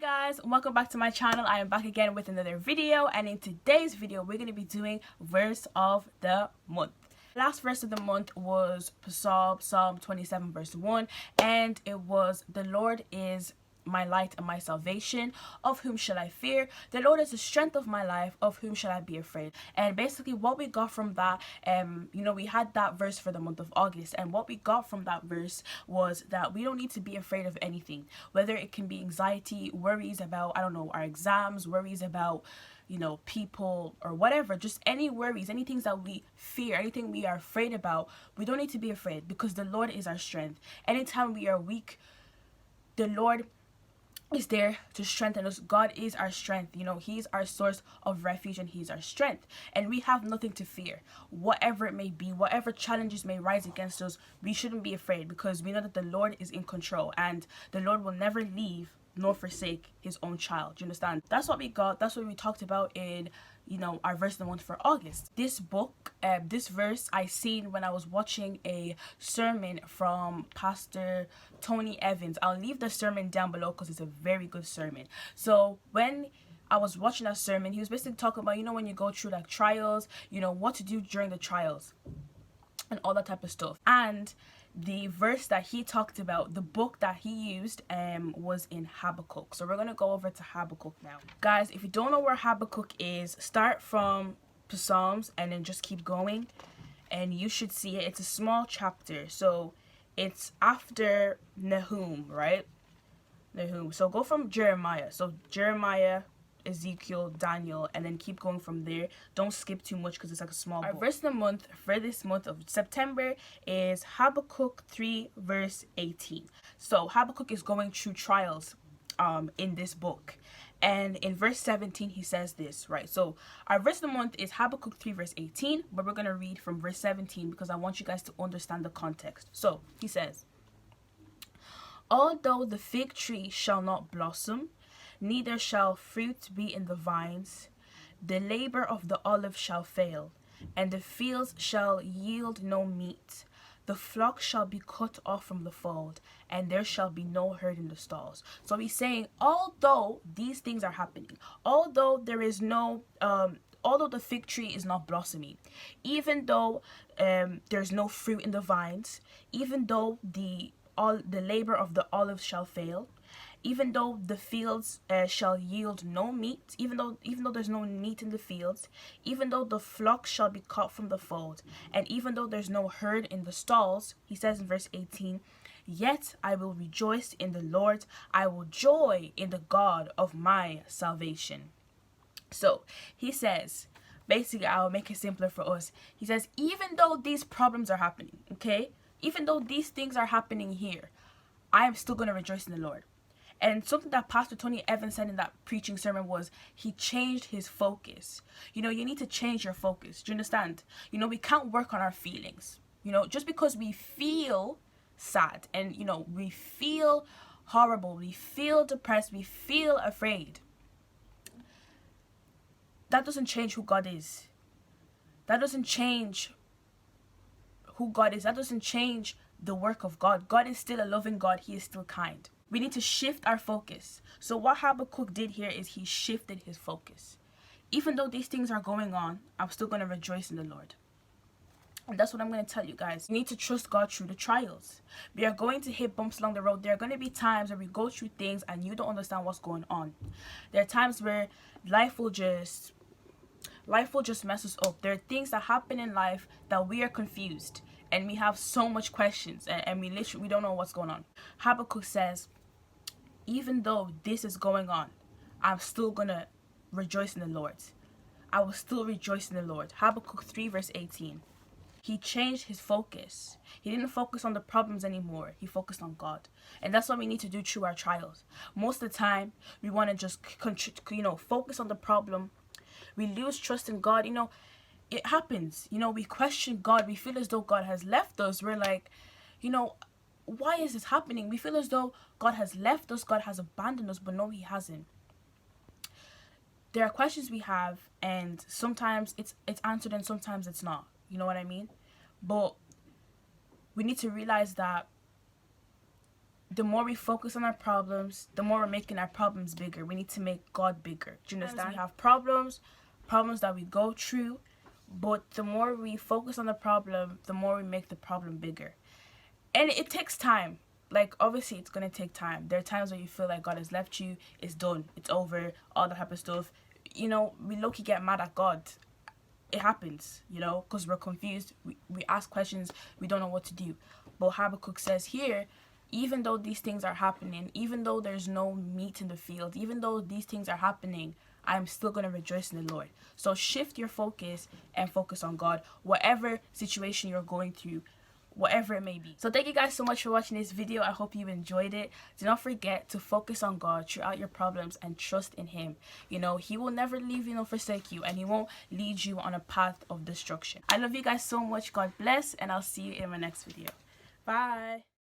Guys, welcome back to my channel. I am back again with another video, and in today's video we're going to be doing verse of the month. Last verse of the month was Psalm 27 verse 1, and it was, "The Lord is my light and my salvation, of whom shall I fear? The Lord is the strength of my life, of whom shall I be afraid?" And basically what we got from that, we had that verse for the month of August, and what we got from that verse was that we don't need to be afraid of anything, whether it can be anxiety, worries about, I don't know, our exams, worries about, people or whatever, just any worries, any things that we fear, anything we are afraid about. We don't need to be afraid because the Lord is our strength. Anytime we are weak, the Lord is there to strengthen us. God is our strength. He's our source of refuge and he's our strength, and we have nothing to fear. Whatever it may be, whatever challenges may rise against us, we shouldn't be afraid because we know that the Lord is in control, and the Lord will never leave nor forsake his own child. You understand? That's what we got. That's what we talked about in our verse of the month for August. This book, this verse I seen when I was watching a sermon from Pastor Tony Evans. I'll leave the sermon down below because it's a very good sermon. So when I was watching that sermon, he was basically talking about, when you go through like trials, what to do during the trials and all that type of stuff. And the verse that he talked about, the book that he used, was in Habakkuk. So we're going to go over to Habakkuk now. Guys, if you don't know where Habakkuk is, start from Psalms and then just keep going, and you should see it. It's a small chapter. So it's after Nahum, right? Nahum. So go from Jeremiah. So Jeremiah, Ezekiel, Daniel, and then keep going from there. Don't skip too much because it's like a small book. Our verse of the month for this month of September is Habakkuk 3 verse 18. So Habakkuk is going through trials in this book, and in verse 17 he says this, right? So our verse of the month is Habakkuk 3 verse 18, but we're going to read from verse 17 because I want you guys to understand the context. So he says, "Although the fig tree shall not blossom, neither shall fruit be in the vines, the labor of the olive shall fail, and the fields shall yield no meat. The flock shall be cut off from the fold, and there shall be no herd in the stalls." So he's saying, although these things are happening, although there is no, although the fig tree is not blossoming, even though there's no fruit in the vines, even though the labor of the olive shall fail, even though the fields shall yield no meat, even though there's no meat in the fields, even though the flock shall be cut from the fold, and even though there's no herd in the stalls, he says in verse 18, "Yet I will rejoice in the Lord, I will joy in the God of my salvation." So he says, basically, I'll make it simpler for us. He says, even though these problems are happening, okay, even though these things are happening here, I am still going to rejoice in the Lord. And something that Pastor Tony Evans said in that preaching sermon was he changed his focus. You need to change your focus. Do you understand? We can't work on our feelings. Just because we feel sad and, we feel horrible, we feel depressed, we feel afraid, that doesn't change who God is. That doesn't change who God is. That doesn't change the work of God. God is still a loving God. He is still kind. We need to shift our focus. So what Habakkuk did here is he shifted his focus. Even though these things are going on, I'm still going to rejoice in the Lord. And that's what I'm going to tell you guys. You need to trust God through the trials. We are going to hit bumps along the road. There are going to be times where we go through things and you don't understand what's going on. There are times where life will just mess us up. There are things that happen in life that we are confused and we have so much questions and we don't know what's going on. Habakkuk says, even though this is going on, I'm still gonna rejoice in the Lord. I will still rejoice in the Lord. Habakkuk 3 verse 18. He changed his focus. He didn't focus on the problems anymore. He focused on God. And that's what we need to do through our trials. Most of the time, we want to just focus on the problem. We lose trust in God. It happens. We question God. We feel as though God has left us. We're like, why is this happening? We feel as though God has left us, God has abandoned us, but no, he hasn't. There are questions we have, and sometimes it's answered and sometimes it's not. You know what I mean? But we need to realize that the more we focus on our problems, the more we're making our problems bigger. We need to make God bigger. Do you understand? We have problems that we go through, but the more we focus on the problem, the more we make the problem bigger. And it takes time. Like, obviously, it's going to take time. There are times where you feel like God has left you, it's done, it's over, all that type of stuff. You know, we low-key get mad at God. It happens, you know, because we're confused. We ask questions, we don't know what to do. But Habakkuk says here, even though these things are happening, even though there's no meat in the field, even though these things are happening, I'm still going to rejoice in the Lord. So shift your focus and focus on God, whatever situation you're going through, whatever it may be. So thank you guys so much for watching this video. I hope you enjoyed it. Do not forget to focus on God throughout your problems and trust in him. You know, he will never leave you nor forsake you, and he won't lead you on a path of destruction. I love you guys so much. God bless, and I'll see you in my next video. Bye.